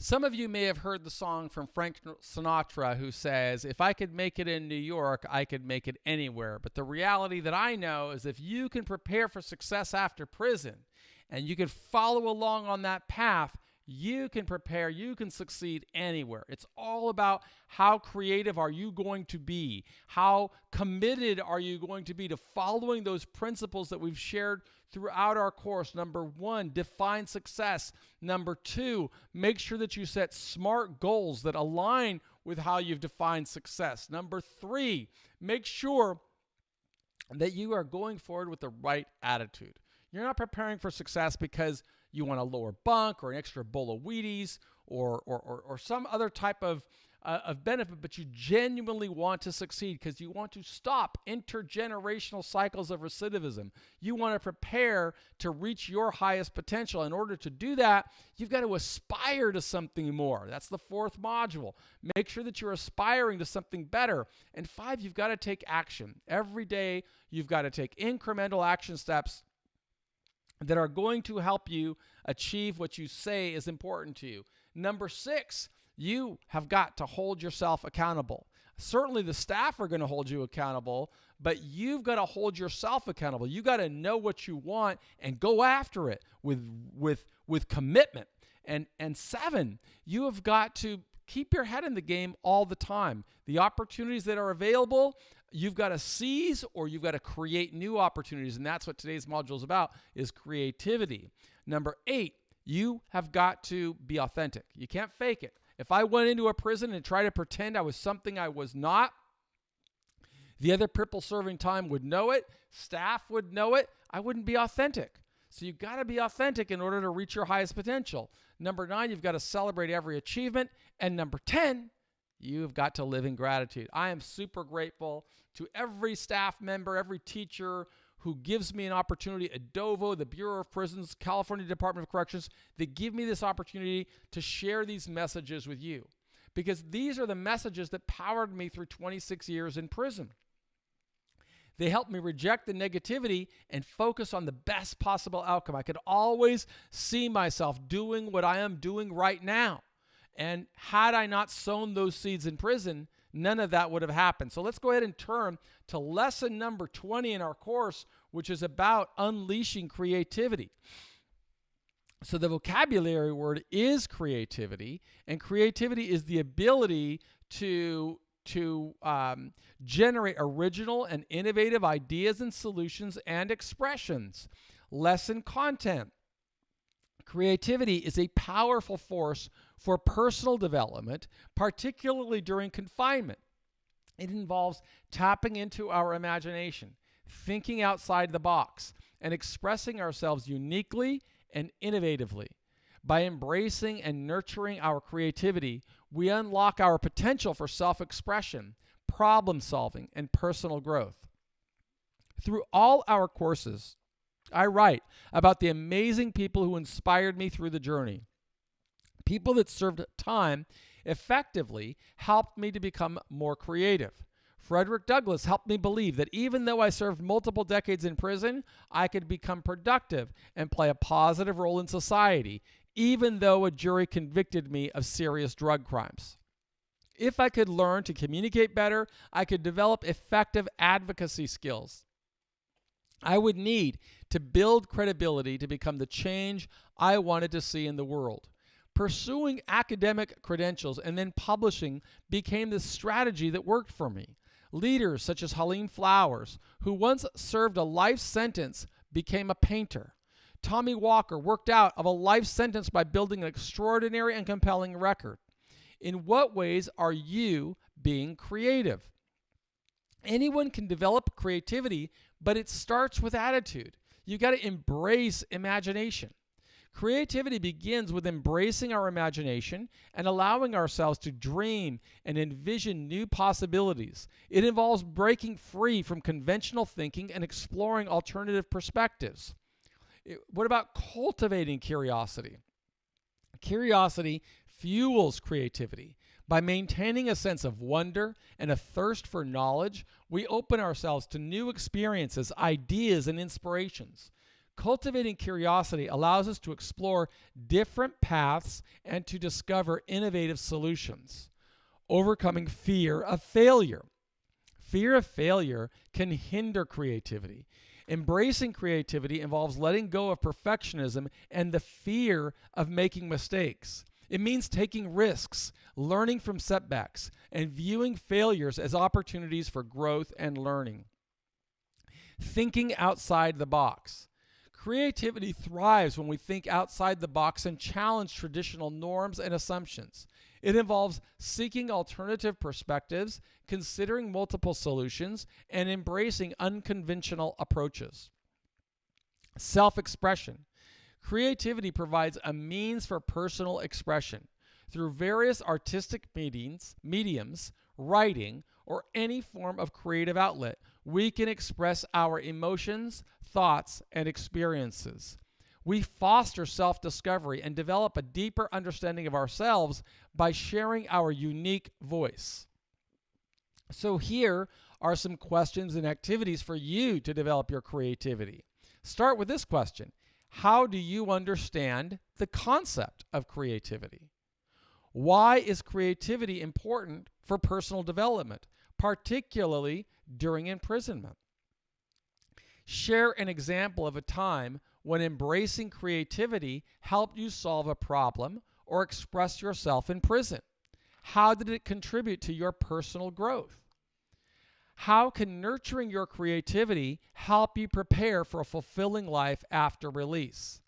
Some of you may have heard the song from Frank Sinatra who says, if I could make it in New York, I could make it anywhere. But the reality that I know is if you can prepare for success after prison and you can follow along on that path, you can prepare, you can succeed anywhere. It's all about how creative are you going to be? How committed are you going to be to following those principles that we've shared throughout our course? Number 1, define success. Number 2, make sure that you set smart goals that align with how you've defined success. Number 3, make sure that you are going forward with the right attitude. You're not preparing for success because you want a lower bunk or an extra bowl of Wheaties or some other type of benefit, but you genuinely want to succeed because you want to stop intergenerational cycles of recidivism. You want to prepare to reach your highest potential. In order to do that, you've got to aspire to something more. That's the 4th module. Make sure that you're aspiring to something better. And 5, you've got to take action. Every day, you've got to take incremental action steps that are going to help you achieve what you say is important to you. Number 6, you have got to hold yourself accountable. Certainly the staff are going to hold you accountable, but you've got to hold yourself accountable. You got to know what you want and go after it with commitment. And 7, you have got to keep your head in the game all the time. The opportunities that are available, you've got to seize or you've got to create new opportunities. And that's what today's module is about, is creativity. Number 8, you have got to be authentic. You can't fake it. If I went into a prison and tried to pretend I was something I was not, the other people serving time would know it, staff would know it, I wouldn't be authentic. So you've got to be authentic in order to reach your highest potential. Number 9, you've got to celebrate every achievement. And number 10, you've got to live in gratitude. I am super grateful to every staff member, every teacher who gives me an opportunity at DOVO, the Bureau of Prisons, California Department of Corrections. They give me this opportunity to share these messages with you because these are the messages that powered me through 26 years in prison. They helped me reject the negativity and focus on the best possible outcome. I could always see myself doing what I am doing right now. And had I not sown those seeds in prison, none of that would have happened. So let's go ahead and turn to lesson number 20 in our course, which is about unleashing creativity. So the vocabulary word is creativity, and creativity is the ability to generate original and innovative ideas and solutions and expressions. Lesson content. Creativity is a powerful force for personal development, particularly during confinement. It involves tapping into our imagination, thinking outside the box, and expressing ourselves uniquely and innovatively. By embracing and nurturing our creativity, we unlock our potential for self-expression, problem-solving, and personal growth. Through all our courses, I write about the amazing people who inspired me through the journey. People that served time effectively helped me to become more creative. Frederick Douglass helped me believe that even though I served multiple decades in prison, I could become productive and play a positive role in society, even though a jury convicted me of serious drug crimes. If I could learn to communicate better, I could develop effective advocacy skills. I would need to build credibility to become the change I wanted to see in the world. Pursuing academic credentials and then publishing became the strategy that worked for me. Leaders such as Helene Flowers, who once served a life sentence, became a painter. Tommy Walker worked out of a life sentence by building an extraordinary and compelling record. In what ways are you being creative? Anyone can develop creativity, but it starts with attitude. You've got to embrace imagination. Creativity begins with embracing our imagination and allowing ourselves to dream and envision new possibilities. It involves breaking free from conventional thinking and exploring alternative perspectives. What about cultivating curiosity? Curiosity fuels creativity. By maintaining a sense of wonder and a thirst for knowledge, we open ourselves to new experiences, ideas, and inspirations. Cultivating curiosity allows us to explore different paths and to discover innovative solutions. Overcoming fear of failure. Fear of failure can hinder creativity. Embracing creativity involves letting go of perfectionism and the fear of making mistakes. It means taking risks, learning from setbacks, and viewing failures as opportunities for growth and learning. Thinking outside the box. Creativity thrives when we think outside the box and challenge traditional norms and assumptions. It involves seeking alternative perspectives, considering multiple solutions, and embracing unconventional approaches. Self-expression. Creativity provides a means for personal expression. Through various artistic mediums, writing, or any form of creative outlet, we can express our emotions, thoughts, and experiences. We foster self-discovery and develop a deeper understanding of ourselves by sharing our unique voice. So here are some questions and activities for you to develop your creativity. Start with this question. How do you understand the concept of creativity? Why is creativity important for personal development, particularly during imprisonment? Share an example of a time when embracing creativity helped you solve a problem or express yourself in prison. How did it contribute to your personal growth? How can nurturing your creativity help you prepare for a fulfilling life after release?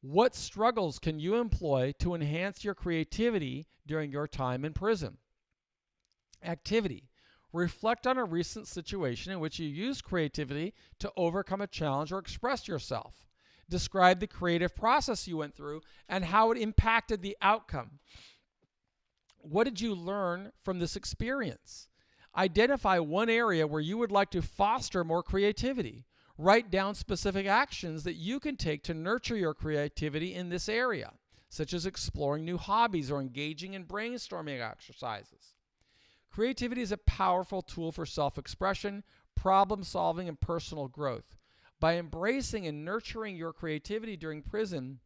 What struggles can you employ to enhance your creativity during your time in prison? Activity. Reflect on a recent situation in which you used creativity to overcome a challenge or express yourself. Describe the creative process you went through and how it impacted the outcome. What did you learn from this experience? Identify one area where you would like to foster more creativity. Write down specific actions that you can take to nurture your creativity in this area, such as exploring new hobbies or engaging in brainstorming exercises. Creativity is a powerful tool for self-expression, problem-solving, and personal growth. By embracing and nurturing your creativity during prison,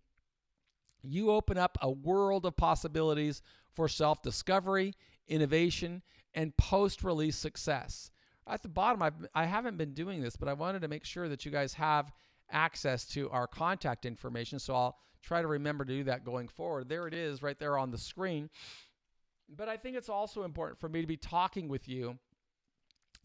you open up a world of possibilities for self-discovery, innovation, and post-release success. At the bottom, I haven't been doing this, but I wanted to make sure that you guys have access to our contact information, so I'll try to remember to do that going forward. There it is right there on the screen. But I think it's also important for me to be talking with you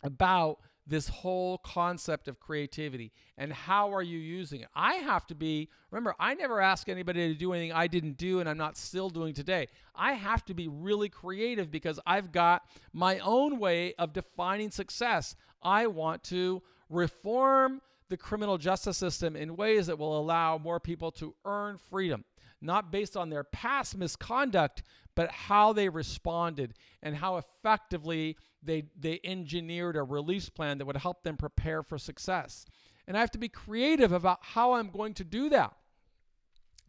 about this whole concept of creativity and how are you using it. I have to be, remember, I never ask anybody to do anything I didn't do and I'm not still doing today. I have to be really creative because I've got my own way of defining success. I want to reform the criminal justice system in ways that will allow more people to earn freedom, not based on their past misconduct, but how they responded and how effectively they engineered a release plan that would help them prepare for success. And I have to be creative about how I'm going to do that.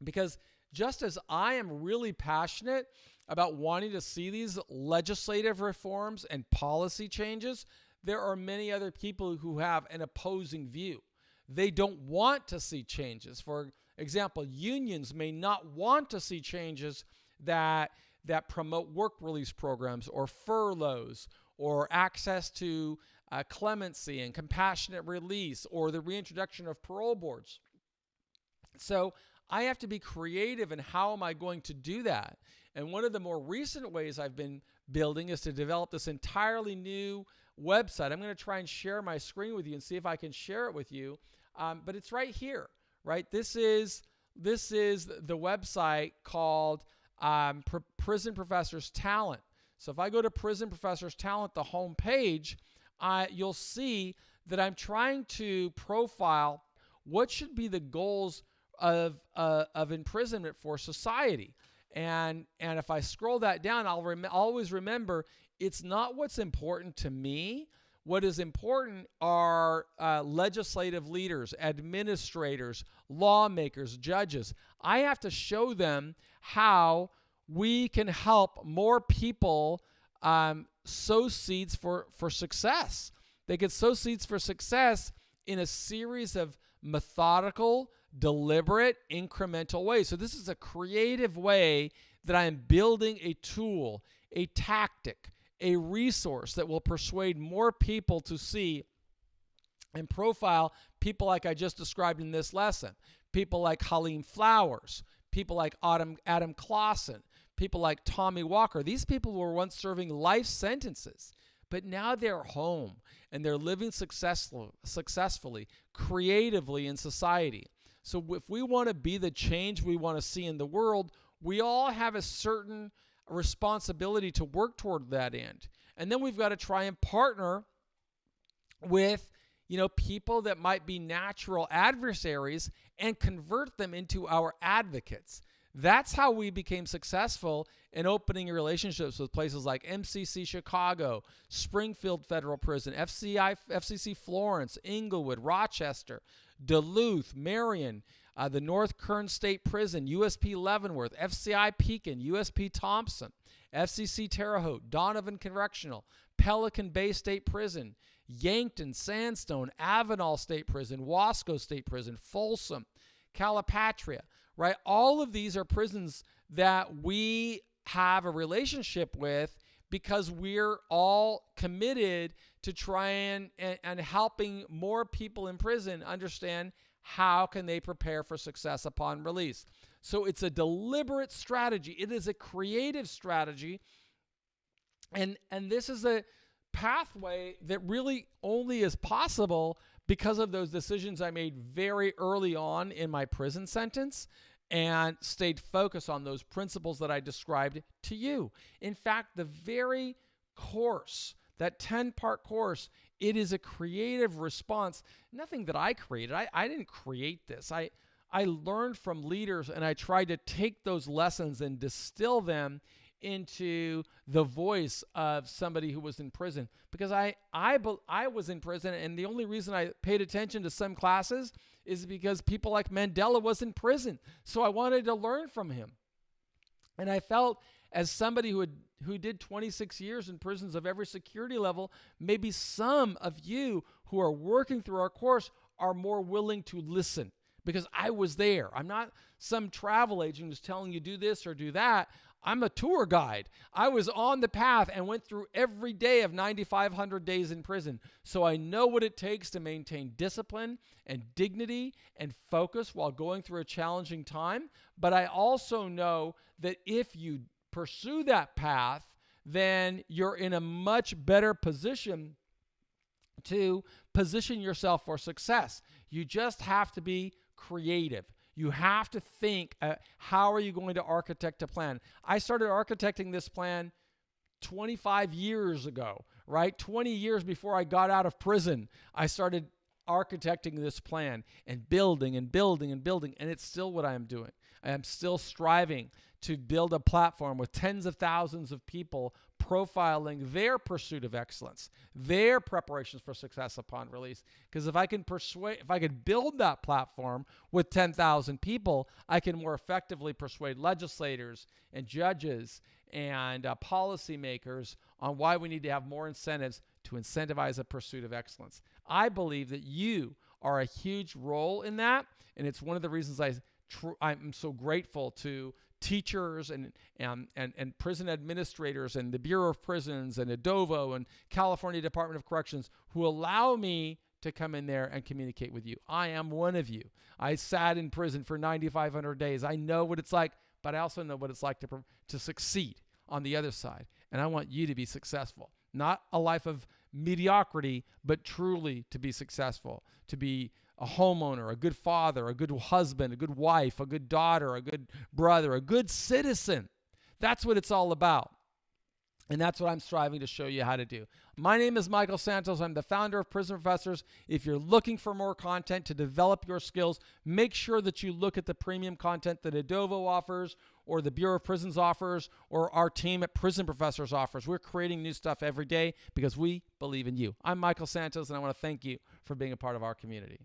Because just as I am really passionate about wanting to see these legislative reforms and policy changes, there are many other people who have an opposing view. They don't want to see changes. For example, unions may not want to see changes that promote work release programs or furloughs or access to clemency and compassionate release or the reintroduction of parole boards. So I have to be creative in how am I going to do that. And one of the more recent ways I've been building is to develop this entirely new website. I'm going to try and share my screen with you and see if I can share it with you. But it's right here, right? This is the website called Prison Professors Talent. So if I go to Prison Professors Talent, the home page, you'll see that I'm trying to profile what should be the goals of imprisonment for society. And if I scroll that down, I'll always remember it's not what's important to me. What is important are legislative leaders, administrators, lawmakers, judges. I have to show them how we can help more people sow seeds for success. They can sow seeds for success in a series of methodical, deliberate, incremental way. So this is a creative way that I am building a tool, a tactic, a resource that will persuade more people to see and profile people like I just described in this lesson. People like Halim Flowers, people like Adam Clausen, people like Tommy Walker. These people were once serving life sentences, but now they're home and they're living successfully, creatively in society. So if we want to be the change we want to see in the world, we all have a certain responsibility to work toward that end. And then we've got to try and partner with people that might be natural adversaries and convert them into our advocates. That's how we became successful in opening relationships with places like MCC Chicago, Springfield Federal Prison, FCC Florence, Inglewood, Rochester, Duluth, Marion, the North Kern State Prison, USP Leavenworth, FCI Pekin, USP Thompson, FCC Terre Haute, Donovan Correctional, Pelican Bay State Prison, Yankton, Sandstone, Avenal State Prison, Wasco State Prison, Folsom, Calipatria, right? All of these are prisons that we have a relationship with because we're all committed to trying and helping more people in prison understand how can they prepare for success upon release. So it's a deliberate strategy. It is a creative strategy. And this is a pathway that really only is possible because of those decisions I made very early on in my prison sentence and stayed focused on those principles that I described to you. In fact, the very course, that 10-part course, it is a creative response. Nothing that I created. I didn't create this. I learned from leaders, and I tried to take those lessons and distill them into the voice of somebody who was in prison, because I was in prison, and the only reason I paid attention to some classes is because people like Mandela was in prison. So I wanted to learn from him. And I felt as somebody who did 26 years in prisons of every security level, maybe some of you who are working through our course are more willing to listen because I was there. I'm not some travel agent who's telling you do this or do that. I'm a tour guide. I was on the path and went through every day of 9,500 days in prison. So I know what it takes to maintain discipline and dignity and focus while going through a challenging time. But I also know that if you pursue that path, then you're in a much better position to position yourself for success. You just have to be creative. You have to think, how are you going to architect a plan? I started architecting this plan 25 years ago, right? 20 years before I got out of prison, I started architecting this plan and building and building and building, and it's still what I am doing. I am still striving to build a platform with tens of thousands of people profiling their pursuit of excellence, their preparations for success upon release. Because if I can build that platform with 10,000 people, I can more effectively persuade legislators and judges and policymakers on why we need to have more incentives to incentivize a pursuit of excellence. I believe that you are a huge role in that, and it's one of the reasons I'm so grateful to teachers and prison administrators and the Bureau of Prisons and ADOVO and California Department of Corrections who allow me to come in there and communicate with you. I am one of you. I sat in prison for 9,500 days. I know what it's like, but I also know what it's like to succeed on the other side. And I want you to be successful. Not a life of mediocrity, but truly to be successful, to be a homeowner, a good father, a good husband, a good wife, a good daughter, a good brother, a good citizen. That's what it's all about. And that's what I'm striving to show you how to do. My name is Michael Santos. I'm the founder of Prison Professors. If you're looking for more content to develop your skills, make sure that you look at the premium content that ADOVO offers or the Bureau of Prisons offers or our team at Prison Professors offers. We're creating new stuff every day because we believe in you. I'm Michael Santos, and I want to thank you for being a part of our community.